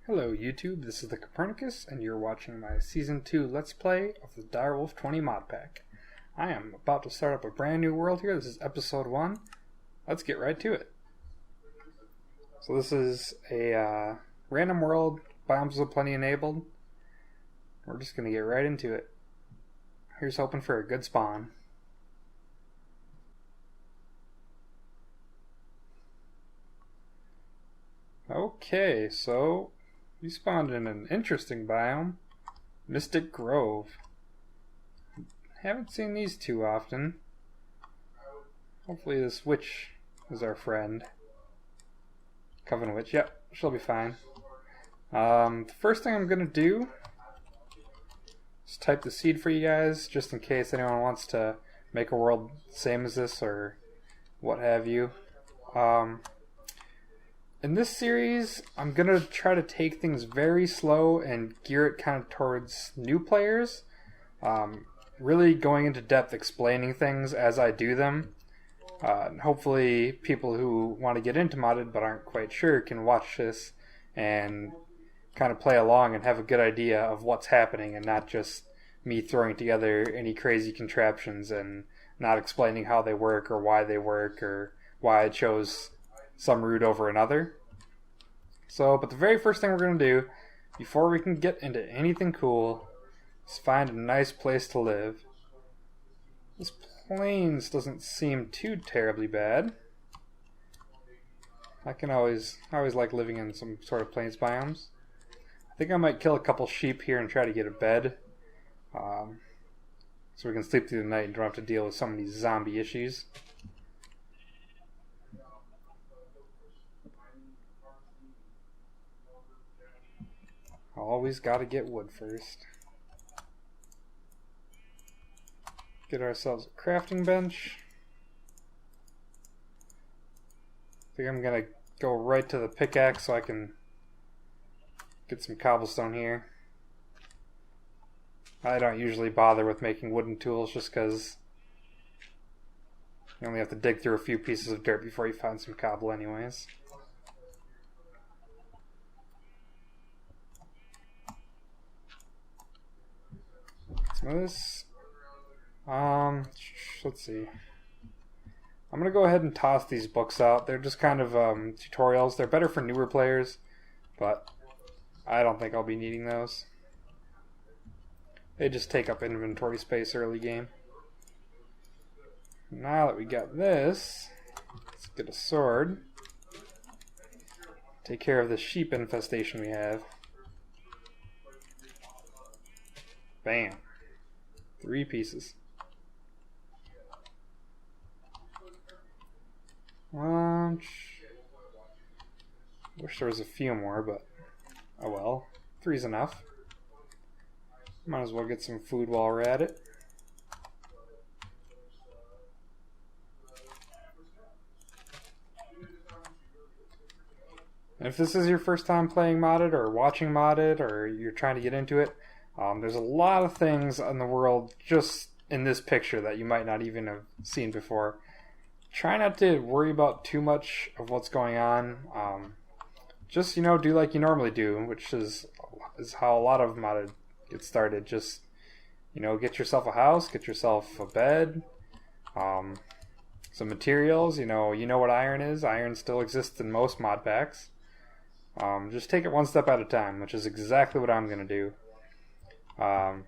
Hello YouTube, this is the Copernicus, and you're watching my Season 2 Let's Play of the Direwolf20 mod pack. I am about to start up a brand new world here. This is Episode 1. Let's get right to it. So this is a random world, biomes of plenty enabled. We're just going to get right into it. Here's hoping for a good spawn. Okay, so we spawned in an interesting biome, Mystic Grove. Haven't seen these too often. Hopefully this witch is our friend. Coven witch, yep, she'll be fine. The first thing I'm gonna do is type the seed for you guys, just in case anyone wants to make a world same as this or what have you. In this series, I'm going to try to take things very slow and gear it kind of towards new players. Really going into depth explaining things as I do them. Hopefully people who want to get into modded but aren't quite sure can watch this and kind of play along and have a good idea of what's happening and not just me throwing together any crazy contraptions and not explaining how they work or why I chose some route over another. But the very first thing we're going to do, before we can get into anything cool, is find a nice place to live. This plains doesn't seem too terribly bad. I always like living in some sort of plains biomes. I think I might kill a couple sheep here and try to get a bed. So we can sleep through the night and don't have to deal with some of these zombie issues. Always gotta get wood first. Get ourselves a crafting bench. I think I'm gonna go right to the pickaxe so I can get some cobblestone here. I don't usually bother with making wooden tools just because you only have to dig through a few pieces of dirt before you find some cobble anyways. Some of this. Let's see. I'm gonna go ahead and toss these books out. They're just kind of tutorials. They're better for newer players, but I don't think I'll be needing those. They just take up inventory space early game. Now that we got this, let's get a sword. Take care of the sheep infestation we have. Bam. 3 pieces. Wish there was a few more, but oh well. 3's enough. Might as well get some food while we're at it. And if this is your first time playing modded or watching modded or you're trying to get into it, there's a lot of things in the world just in this picture that you might not even have seen before. Try not to worry about too much of what's going on. Just, do like you normally do, which is how a lot of modded get started. Just, get yourself a house, get yourself a bed, some materials. You know what iron is. Iron still exists in most mod packs. Just take it one step at a time, which is exactly what I'm going to do. I'm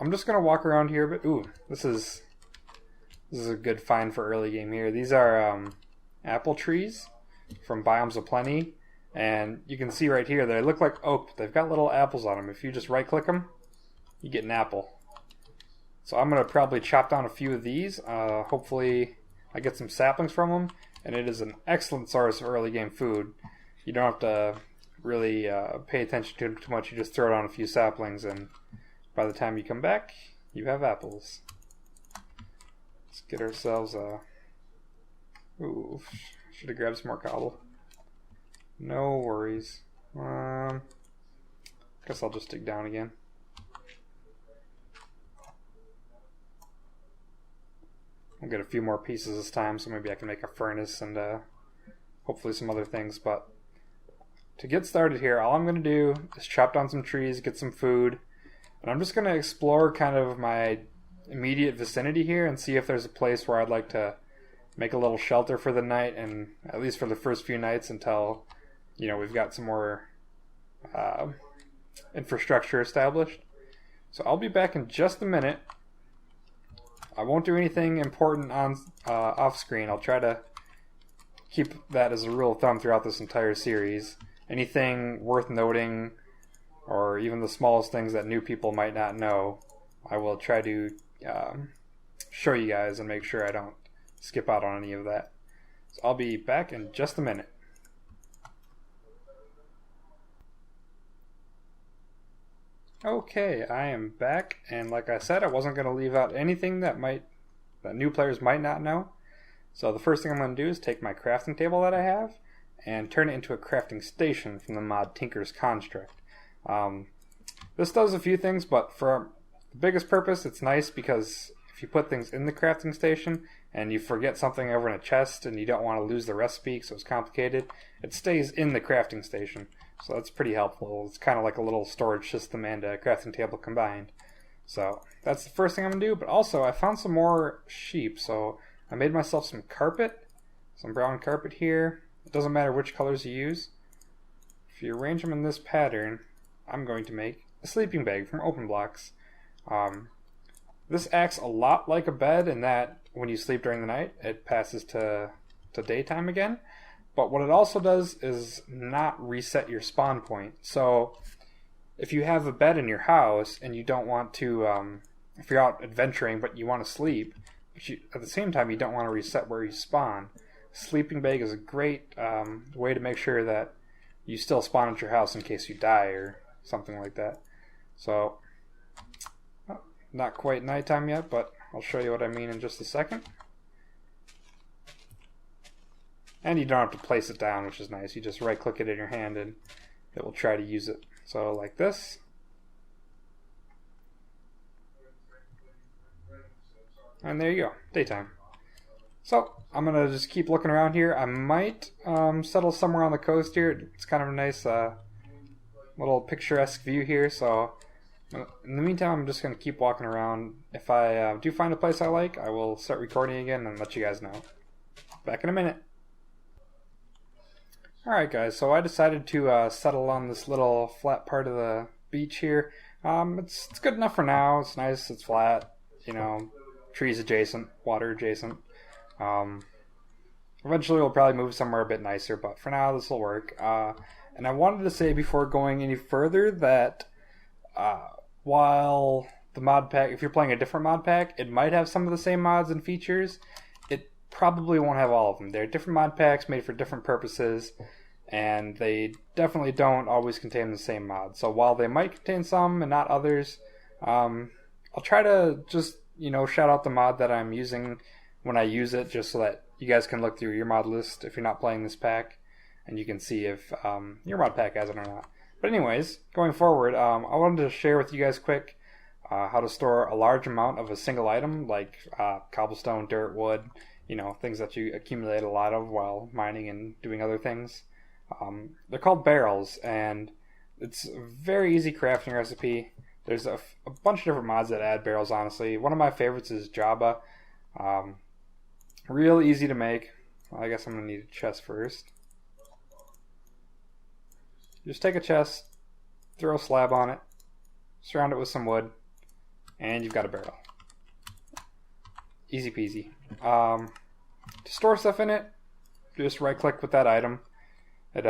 just gonna walk around here, but this is a good find for early game here. These are apple trees from Biomes of Plenty, and you can see right here they look like oak. They've got little apples on them. If you just right click them, you get an apple. So I'm gonna probably chop down a few of these. Hopefully I get some saplings from them, and it is an excellent source of early game food. You don't have to really pay attention to it too much. You just throw down a few saplings and by the time you come back you have apples. Let's get ourselves a should have grabbed some more cobble. No worries. Guess I'll just dig down again. I'll get a few more pieces this time, so maybe I can make a furnace and hopefully some other things, but to get started here, all I'm going to do is chop down some trees, get some food, and I'm just going to explore kind of my immediate vicinity here and see if there's a place where I'd like to make a little shelter for the night, and at least for the first few nights until, you know, we've got some more infrastructure established. So I'll be back in just a minute. I won't do anything important on off screen. I'll try to keep that as a rule of thumb throughout this entire series. Anything worth noting, or even the smallest things that new people might not know, I will try to show you guys and make sure I don't skip out on any of that. So I'll be back in just a minute. Okay, I am back, and like I said, I wasn't going to leave out anything that new players might not know. So the first thing I'm going to do is take my crafting table that I have and turn it into a crafting station from the mod Tinker's Construct. This does a few things, but for the biggest purpose, it's nice because if you put things in the crafting station and you forget something over in a chest and you don't want to lose the recipe so it's complicated, it stays in the crafting station. So that's pretty helpful. It's kind of like a little storage system and a crafting table combined. So that's the first thing I'm going to do, but also I found some more sheep, so I made myself some carpet, some brown carpet here. It doesn't matter which colors you use. If you arrange them in this pattern, I'm going to make a sleeping bag from open blocks. This acts a lot like a bed in that when you sleep during the night, it passes to daytime again. But what it also does is not reset your spawn point. So if you have a bed in your house and you don't want to, if you're out adventuring but you want to sleep, but at the same time you don't want to reset where you spawn, sleeping bag is a great way to make sure that you still spawn at your house in case you die or something like that. So, not quite nighttime yet, but I'll show you what I mean in just a second. And you don't have to place it down, which is nice. You just right click it in your hand and it will try to use it. So like this. And there you go, daytime. So I'm going to just keep looking around here. I might settle somewhere on the coast here. It's kind of a nice little picturesque view here. So in the meantime, I'm just going to keep walking around. If I do find a place I like, I will start recording again and let you guys know. Back in a minute. Alright guys, so I decided to settle on this little flat part of the beach here. It's good enough for now. It's nice, it's flat, you know, trees adjacent, water adjacent. Eventually we'll probably move somewhere a bit nicer, but for now this will work. And I wanted to say before going any further that while the mod pack, if you're playing a different mod pack, it might have some of the same mods and features. Probably won't have all of them. They're different mod packs made for different purposes, and they definitely don't always contain the same mods. So while they might contain some and not others, I'll try to just, you know, shout out the mod that I'm using when I use it, just so that you guys can look through your mod list if you're not playing this pack, and you can see if your mod pack has it or not. But anyways, going forward, I wanted to share with you guys quick how to store a large amount of a single item, like cobblestone, dirt, wood, you know, things that you accumulate a lot of while mining and doing other things. They're called barrels, and it's a very easy crafting recipe. There's a bunch of different mods that add barrels, honestly. One of my favorites is Java. Real easy to make. Well, I guess I'm going to need a chest first. Just take a chest, throw a slab on it, surround it with some wood, and you've got a barrel. Easy peasy. To store stuff in it, just right click with that item. It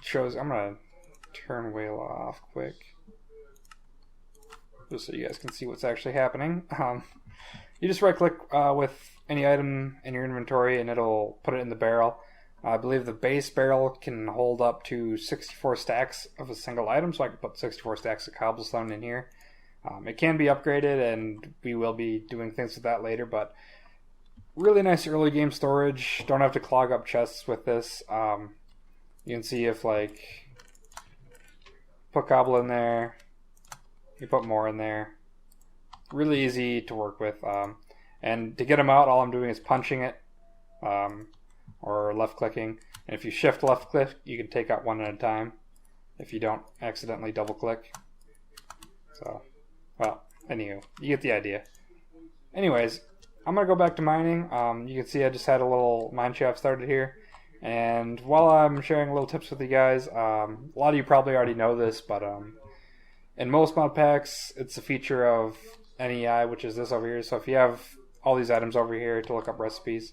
shows, I'm going to turn whale off quick, just so you guys can see what's actually happening. You just right click with any item in your inventory and it'll put it in the barrel. I believe the base barrel can hold up to 64 stacks of a single item, so I can put 64 stacks of cobblestone in here. It can be upgraded, and we will be doing things with that later, but really nice early game storage. Don't have to clog up chests with this. You can see if, like, put cobble in there, you put more in there. Really easy to work with. And to get them out, all I'm doing is punching it, or left clicking. And if you shift left click, you can take out one at a time if you don't accidentally double click. So, well, anywho, you get the idea. Anyways, I'm going to go back to mining. You can see I just had a little mine shaft started here. And while I'm sharing little tips with you guys, a lot of you probably already know this, but in most mod packs, it's a feature of NEI, which is this over here. So if you have all these items over here to look up recipes,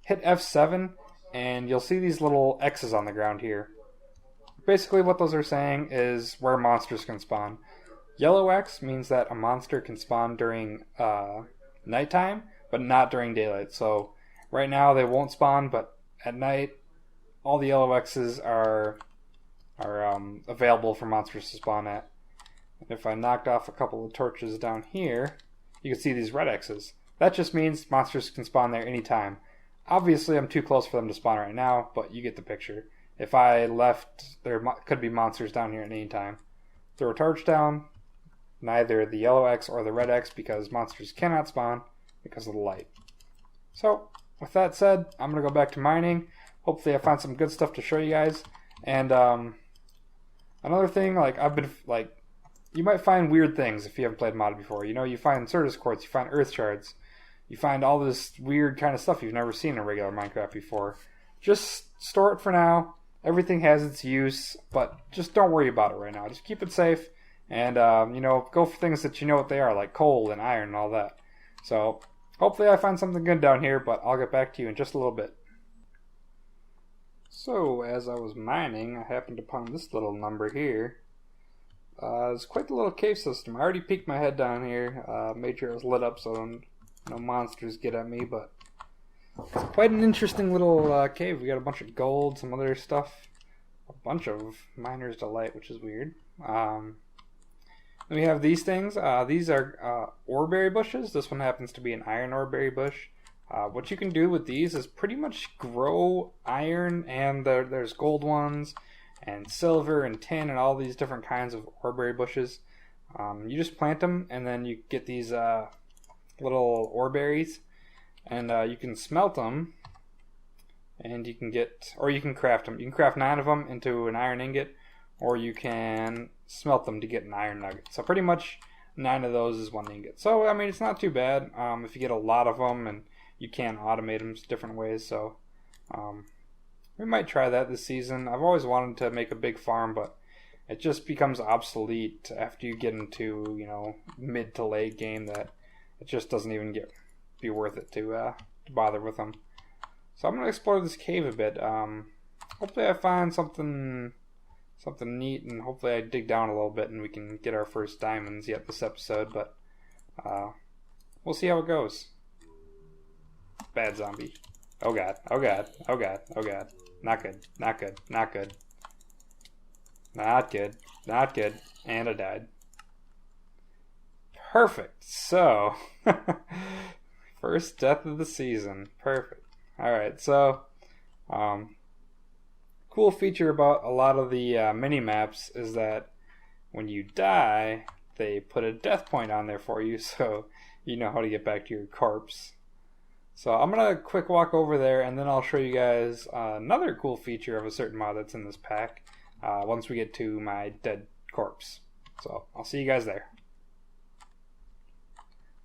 hit F7 and you'll see these little X's on the ground here. Basically what those are saying is where monsters can spawn. Yellow X means that a monster can spawn during nighttime, but not during daylight. So right now they won't spawn, but at night all the yellow X's are available for monsters to spawn at. And if I knocked off a couple of torches down here, you can see these red X's. That just means monsters can spawn there anytime. Obviously I'm too close for them to spawn right now, but you get the picture. If I left, there could be monsters down here at any time. Throw a torch down, neither the yellow X or the red X, because monsters cannot spawn because of the light. So with that said, I'm going to go back to mining. Hopefully I find some good stuff to show you guys. And another thing, you might find weird things if you haven't played mod before. You know, you find Certus quartz, you find earth shards, you find all this weird kind of stuff you've never seen in regular Minecraft before. Just store it for now. Everything has its use, but just don't worry about it right now. Just keep it safe, and go for things that you know what they are, like coal and iron and all that. So hopefully I find something good down here, but I'll get back to you in just a little bit. So, as I was mining, I happened upon this little number here. It's quite the little cave system. I already peeked my head down here, made sure it was lit up so no monsters get at me, but it's quite an interesting little cave. We got a bunch of gold, some other stuff, a bunch of miner's delight, which is weird. Then we have these things. These are oreberry bushes. This one happens to be an iron oreberry bush. What you can do with these is pretty much grow iron, and there's gold ones, and silver, and tin, and all these different kinds of oreberry bushes. You just plant them, and then you get these little oreberries, and you can smelt them, and you can craft them. You can craft 9 of them into an iron ingot, or you can smelt them to get an iron nugget. So pretty much 9 of those is 1 ingot. So, I mean, it's not too bad if you get a lot of them, and you can automate them different ways. So we might try that this season. I've always wanted to make a big farm, but it just becomes obsolete after you get into, mid to late game, that it just doesn't even be worth it to bother with them. So I'm going to explore this cave a bit. Hopefully I find something neat, and hopefully I dig down a little bit and we can get our first diamonds yet this episode, but we'll see how it goes. Bad zombie. Oh god, oh god, oh god, oh god. Not good, not good, not good. Not good, not good. And I died. Perfect. So, first death of the season. Perfect. Alright, so, cool feature about a lot of the mini-maps is that when you die, they put a death point on there for you, so you know how to get back to your corpse. So I'm going to quick walk over there, and then I'll show you guys another cool feature of a certain mod that's in this pack once we get to my dead corpse. So I'll see you guys there.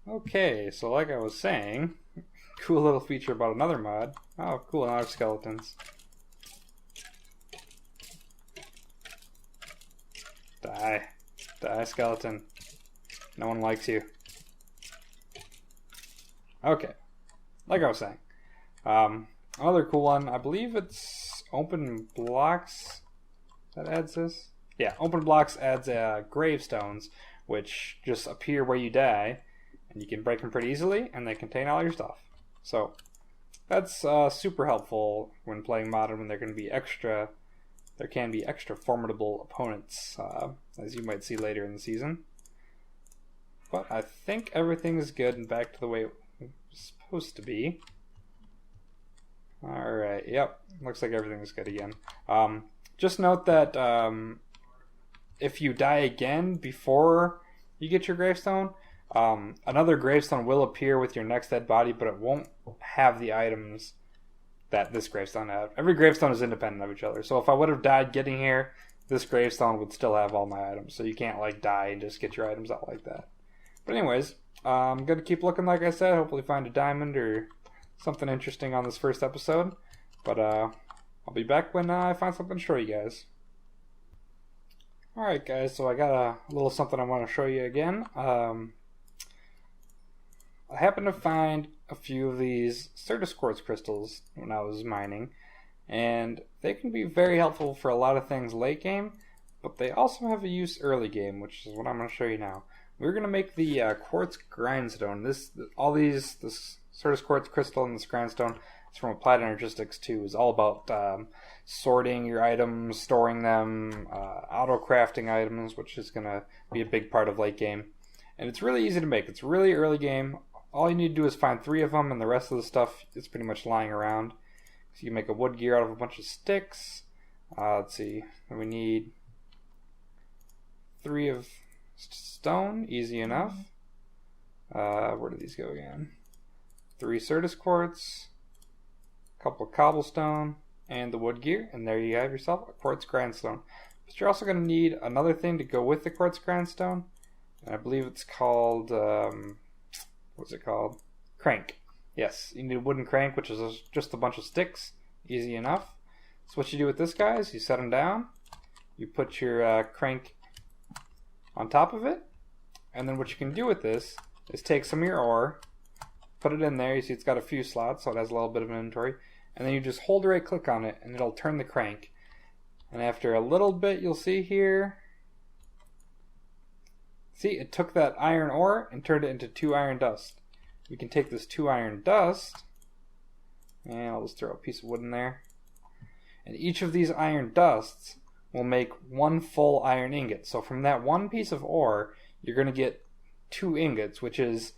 Okay, so like I was saying, cool little feature about another mod. Oh, cool, another skeletons. Die. Die, skeleton. No one likes you. Okay. Like I was saying. Another cool one. I believe it's Open Blocks that adds this. Yeah, Open Blocks adds gravestones, which just appear where you die, and you can break them pretty easily, and they contain all your stuff. So that's super helpful when playing Modern, when there can be extra formidable opponents, as you might see later in the season. But I think everything is good and back to the way it was supposed to be. Alright, yep, looks like everything is good again. Just note that if you die again before you get your gravestone, another gravestone will appear with your next dead body, but it won't have the items that this gravestone had. Every gravestone is independent of each other. So if I would have died getting here, this gravestone would still have all my items. So you can't like die and just get your items out like that. But anyways, I'm going to keep looking like I said. Hopefully find a diamond or something interesting on this first episode. But I'll be back when I find something to show you guys. Alright guys, so I got a little something I want to show you again. I happened to find a few of these Certus quartz crystals when I was mining, and they can be very helpful for a lot of things late game, but they also have a use early game, which is what I'm going to show you now. We're going to make the quartz grindstone. This Certus quartz crystal and this grindstone, it's from Applied Energistics 2, is all about sorting your items, storing them, auto crafting items, which is going to be a big part of late game. And it's really easy to make. It's really early game. All you need to do is find 3 of them, and the rest of the stuff is pretty much lying around. So you can make a wood gear out of a bunch of sticks. Let's see. We need 3 of stone. Easy enough. Where do these go again? 3 Certus quartz, a couple of cobblestone, and the wood gear. And there you have yourself a quartz grindstone. But you're also going to need another thing to go with the quartz grindstone. And I believe it's called... what's it called? Crank. Yes, you need a wooden crank, which is just a bunch of sticks. Easy enough. So what you do with this guy is you set him down, you put your crank on top of it, and then what you can do with this is take some of your ore, put it in there. You see it's got a few slots, so it has a little bit of inventory, and then you just hold right click on it, and it'll turn the crank. And after a little bit, you'll see here, see, it took that iron ore and turned it into 2 iron dust. We can take this 2 iron dust, and I'll just throw a piece of wood in there. And each of these iron dusts will make 1 full iron ingot. So from that 1 piece of ore, you're going to get 2 ingots, which is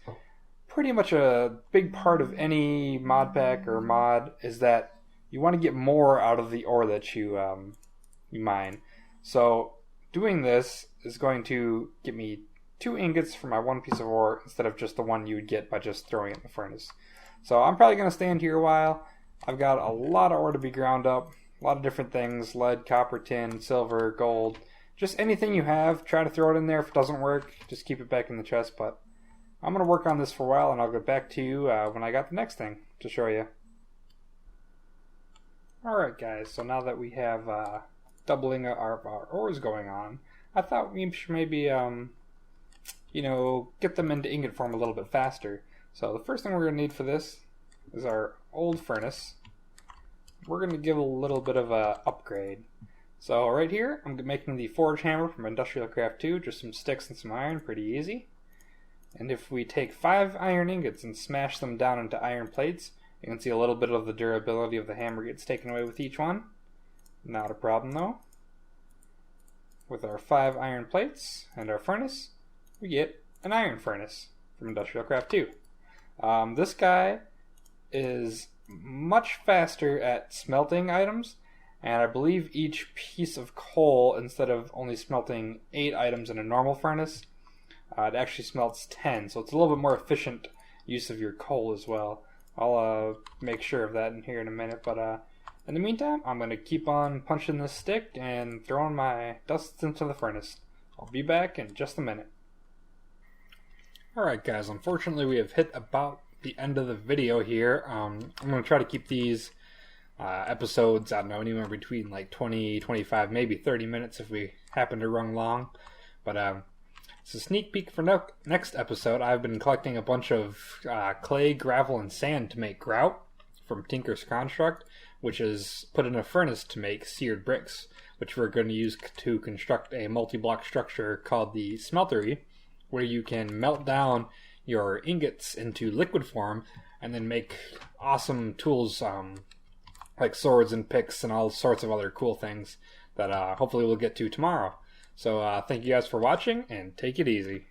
pretty much a big part of any mod pack or mod, is that you want to get more out of the ore that you mine. So doing this is going to get me 2 ingots for my 1 piece of ore instead of just the 1 you would get by just throwing it in the furnace. So I'm probably going to stand here a while. I've got a lot of ore to be ground up, a lot of different things, lead, copper, tin, silver, gold, just anything you have. Try to throw it in there. If it doesn't work, just keep it back in the chest. But I'm going to work on this for a while, and I'll get back to you when I got the next thing to show you. Alright guys, so now that we have doubling our ores going on, I thought we should maybe get them into ingot form a little bit faster. So the first thing we're going to need for this is our old furnace. We're going to give a little bit of a upgrade. So right here, I'm making the forge hammer from Industrial Craft 2, just some sticks and some iron, pretty easy. And if we take 5 iron ingots and smash them down into iron plates, you can see a little bit of the durability of the hammer gets taken away with each one. Not a problem though. With our 5 iron plates and our furnace, we get an iron furnace from Industrial Craft 2. This guy is much faster at smelting items, and I believe each piece of coal, instead of only smelting 8 items in a normal furnace, it actually smelts 10, so it's a little bit more efficient use of your coal as well. I'll make sure of that in here in a minute, but in the meantime, I'm going to keep on punching this stick and throwing my dusts into the furnace. I'll be back in just a minute. Alright guys, unfortunately we have hit about the end of the video here. I'm going to try to keep these episodes, I don't know, anywhere between like 20, 25, maybe 30 minutes if we happen to run long. But it's a sneak peek for next episode. I've been collecting a bunch of clay, gravel, and sand to make grout from Tinker's Construct, which is put in a furnace to make seared bricks, which we're going to use to construct a multi-block structure called the smeltery, where you can melt down your ingots into liquid form and then make awesome tools like swords and picks and all sorts of other cool things that hopefully we'll get to tomorrow. So thank you guys for watching, and take it easy.